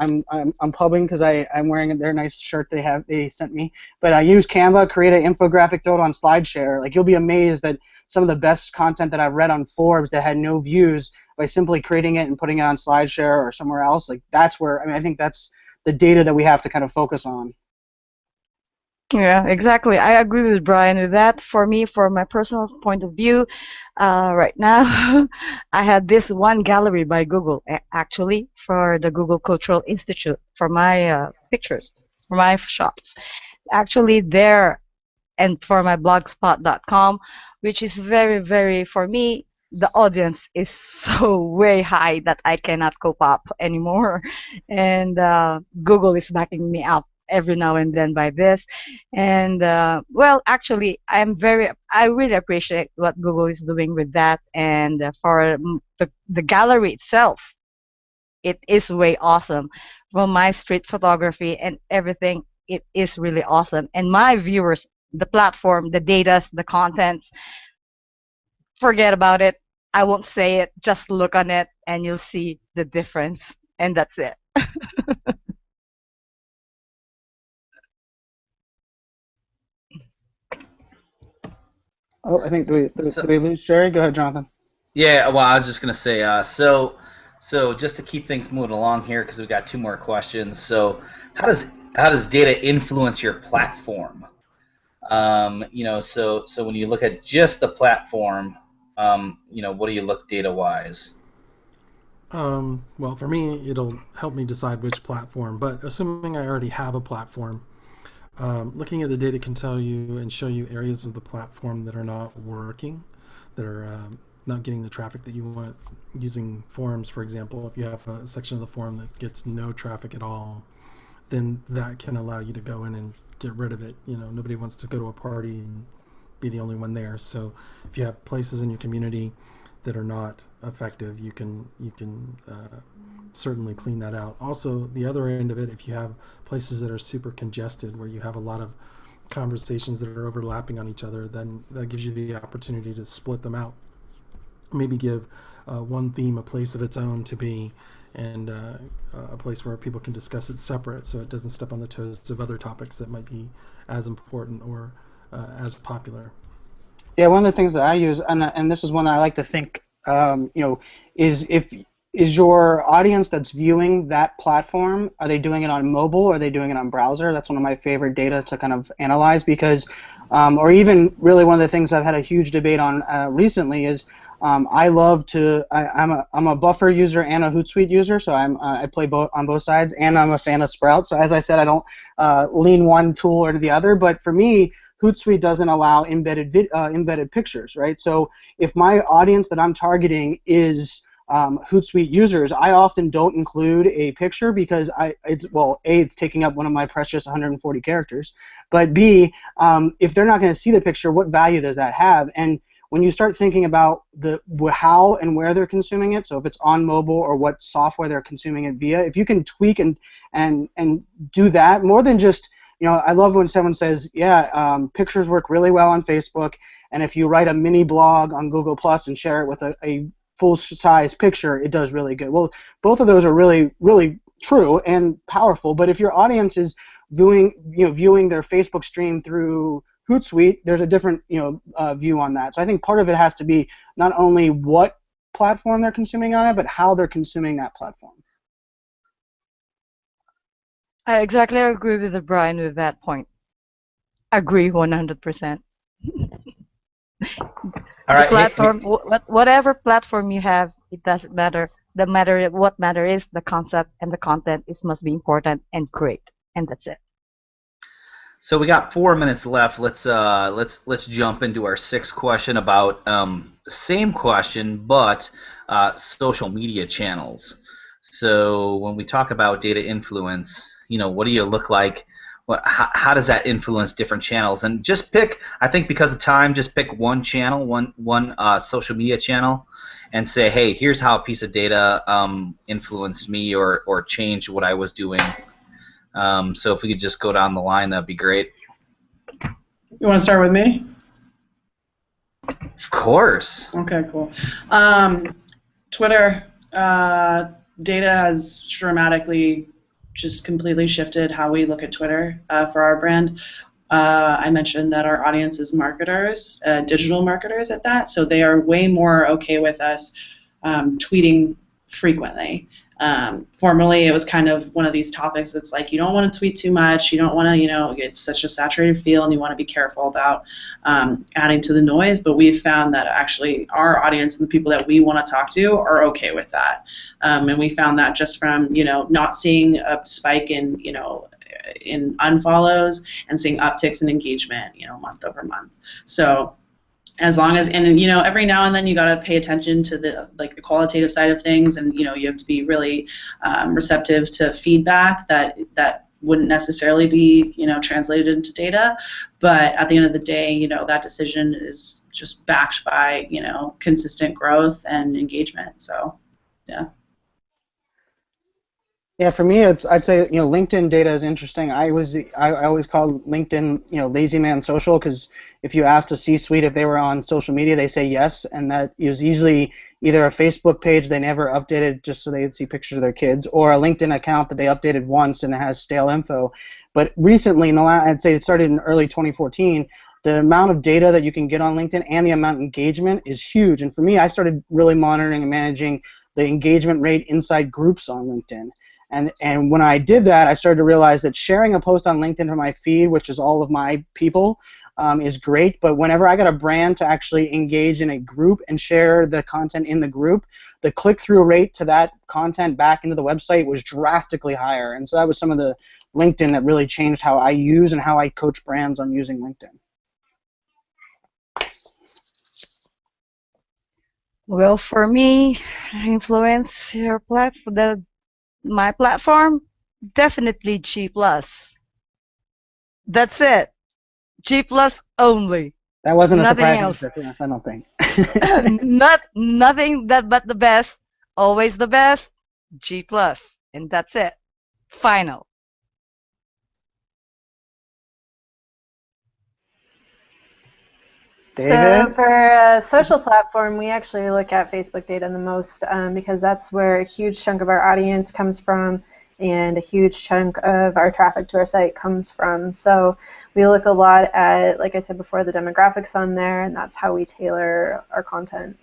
I'm pubbing because I'm wearing their nice shirt they sent me. But I use Canva, create an infographic, throw it on SlideShare. You'll be amazed that some of the best content that I've read on Forbes that had no views, by simply creating it and putting it on SlideShare or somewhere else, that's where I think that's the data that we have to kind of focus on. Yeah, exactly. I agree with Brian with that. For me, from my personal point of view, right now, I had this one gallery by Google, actually, for the Google Cultural Institute, for my pictures, for my shots. Actually, there, and for my blogspot.com, which is very, very, for me, the audience is so way high that I cannot cope up anymore. And Google is backing me up every now and then by this. And well, actually, I really appreciate what Google is doing with that. And for the gallery itself, it is way awesome. From my street photography and everything, it is really awesome. And my viewers, the platform, the data, the contents, forget about it. I won't say it. Just look on it and you'll see the difference. And that's it. Oh, I think did we lose Sherry? Go ahead, Jonathan. Yeah, well, I was just gonna say, so just to keep things moving along here, because we've got two more questions. So, how does data influence your platform? So when you look at just the platform, what do you look data wise? Well, for me, it'll help me decide which platform. But assuming I already have a platform, looking at the data can tell you and show you areas of the platform that are not working, that are not getting the traffic that you want. Using forums, for example, if you have a section of the forum that gets no traffic at all, then that can allow you to go in and get rid of it. Nobody wants to go to a party and be the only one there. So if you have places in your community that are not effective, you can certainly clean that out. Also, the other end of it, if you have places that are super congested, where you have a lot of conversations that are overlapping on each other, then that gives you the opportunity to split them out. Maybe give one theme a place of its own to be, and a place where people can discuss it separate, so it doesn't step on the toes of other topics that might be as important or as popular. Yeah, one of the things that I use, and this is one that I like to think, is your audience that's viewing that platform, are they doing it on mobile or are they doing it on browser? That's one of my favorite data to kind of analyze, because, or even really one of the things I've had a huge debate on recently is, I'm a Buffer user and a Hootsuite user, so I play on both sides, and I'm a fan of Sprout. So as I said, I don't lean one tool or the other, but for me, Hootsuite doesn't allow embedded pictures, right? So if my audience that I'm targeting is Hootsuite users, I often don't include a picture because it's taking up one of my precious 140 characters, but B, if they're not going to see the picture, what value does that have? And when you start thinking about how and where they're consuming it, so if it's on mobile or what software they're consuming it via, if you can tweak and do that more than just, I love when someone says, pictures work really well on Facebook, and if you write a mini blog on Google Plus and share it with a full-size picture, it does really good. Well, both of those are really, really true and powerful, but if your audience is viewing their Facebook stream through Hootsuite, there's a different view on that. So I think part of it has to be not only what platform they're consuming on it, but how they're consuming that platform. I exactly agree with Brian with that point. Agree 100%. All right. Platform, whatever platform you have, it doesn't matter. What matter is the concept and the content. It must be important and great, and that's it. So we got 4 minutes left. Let's jump into our sixth question about the same question, but social media channels. So when we talk about data influence, what do you look like? How does that influence different channels? And just pick, I think because of time, just pick one channel, one social media channel, and say, hey, here's how a piece of data influenced me or changed what I was doing. So if we could just go down the line, that'd be great. You want to start with me? Of course. Okay, cool. Twitter data has dramatically just completely shifted how we look at Twitter for our brand. I mentioned that our audience is marketers, digital marketers at that, so they are way more okay with us tweeting frequently. Formerly, it was kind of one of these topics that's like you don't want to tweet too much, you don't want to, it's such a saturated field, and you want to be careful about adding to the noise. But we've found that actually our audience and the people that we want to talk to are okay with that, and we found that just from not seeing a spike in unfollows and seeing upticks in engagement, month over month. So as long as, and every now and then you got to pay attention to the qualitative side of things, and you have to be really receptive to feedback that wouldn't necessarily be translated into data, but at the end of the day, that decision is just backed by consistent growth and engagement. So yeah. Yeah, for me, I'd say LinkedIn data is interesting. I always call LinkedIn lazy man social, because if you asked a C-suite if they were on social media, they say yes, and that is usually either a Facebook page they never updated just so they'd see pictures of their kids, or a LinkedIn account that they updated once and it has stale info. But recently, I'd say it started in early 2014. The amount of data that you can get on LinkedIn and the amount of engagement is huge. And for me, I started really monitoring and managing the engagement rate inside groups on LinkedIn. And when I did that, I started to realize that sharing a post on LinkedIn for my feed, which is all of my people, is great. But whenever I got a brand to actually engage in a group and share the content in the group, the click-through rate to that content back into the website was drastically higher. And so that was some of the LinkedIn that really changed how I use and how I coach brands on using LinkedIn. Well, for me, influence your platform, my platform, definitely G+. That's it. G+ only. That wasn't a Nothing surprising else. difference, I don't think. Nothing but the best. Always the best. G+. And that's it. Final. David? So for a social platform, we actually look at Facebook data the most because that's where a huge chunk of our audience comes from and a huge chunk of our traffic to our site comes from. So we look a lot at, like I said before, the demographics on there, and that's how we tailor our content.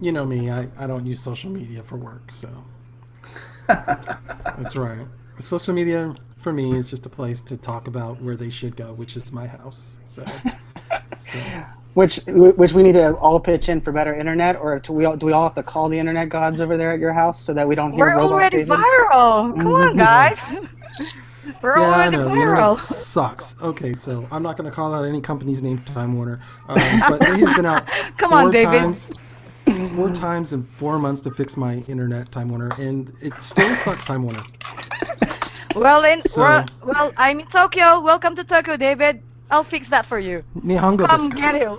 You know me, I don't use social media for work, so that's right. Social media for me is just a place to talk about where they should go, which is my house. So Which we need to all pitch in for better internet, or do we all have to call the internet gods over there at your house so that we don't hear We're robot already David? viral. Come on, guys. We're yeah, I already know the internet viral. sucks. Okay, so I'm not going to call out any company's name, Time Warner, but they have been out Come on, David. four times in 4 months to fix my internet, Time Warner, and it still sucks, Time Warner. Well, So- I'm in Tokyo. Welcome to Tokyo, David. I'll fix that for you. Nihongo Come desu get you.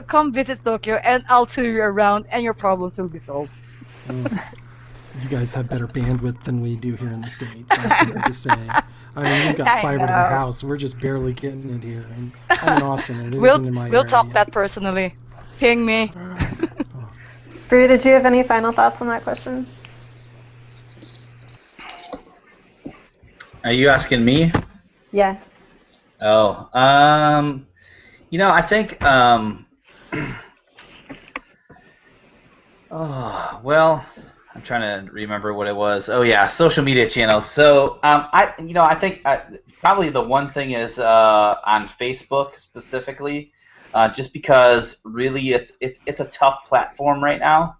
Come visit Tokyo, and I'll tour you around, and your problems will be solved. You guys have better bandwidth than we do here in the States, I'm sorry to say. I mean, we've got I fiber to the know. house. We're just barely getting it here. And I'm in Austin, and it We'll isn't in my we'll area talk yet. that personally. Ping me. Brew, did you have any final thoughts on that question? Are you asking me? Yeah. Oh, I think, oh, well, I'm trying to remember what it was. Oh yeah, social media channels. So, I think probably the one thing is on Facebook specifically, just because really it's a tough platform right now.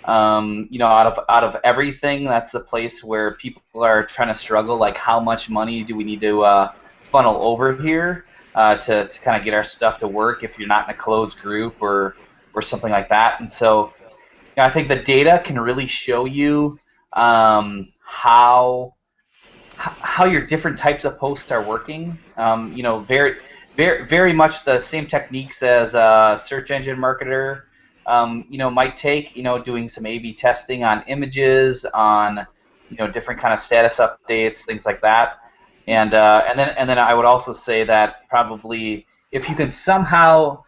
Out of everything, that's the place where people are trying to struggle. Like, how much money do we need to funnel over here to kind of get our stuff to work if you're not in a closed group or something like that. And so, I think the data can really show you how your different types of posts are working. Very, very, very much the same techniques as a search engine marketer might take, doing some A/B testing on images, on, different kind of status updates, things like that. And then I would also say that probably if you can somehow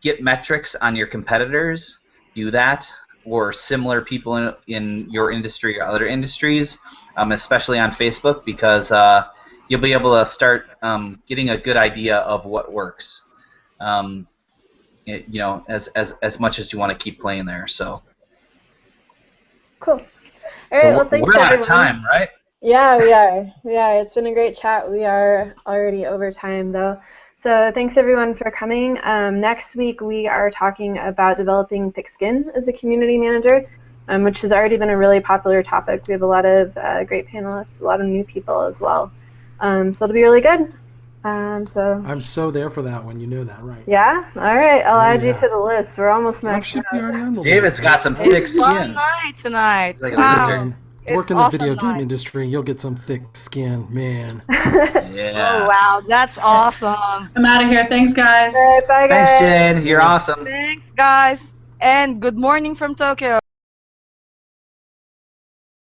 get metrics on your competitors, do that, or similar people in your industry or other industries, especially on Facebook, because you'll be able to start getting a good idea of what works. you know, as much as you want to keep playing there. So. Cool. All right. So Well, thanks we're out everyone. of time, right? Yeah, we are. We are. It's been a great chat. We are already over time, though. So thanks everyone for coming. Next week we are talking about developing thick skin as a community manager, which has already been a really popular topic. We have a lot of great panelists, a lot of new people as well. So it'll be really good. So I'm so there for that one. You know that, right? yeah. All right. I'll add you Yeah. to the list. We're almost I maxed should be out. already on the David's list. got some thick It's fun skin. night tonight. He's like a Wow. lizard. Man, It's work in the awesome video game night. industry, you'll get some thick skin, man. Yeah. Oh wow, that's awesome. I'm out of here. Thanks, guys. All right. Bye, guys. Thanks, Jade. You're awesome. Thanks, guys, and good morning from Tokyo.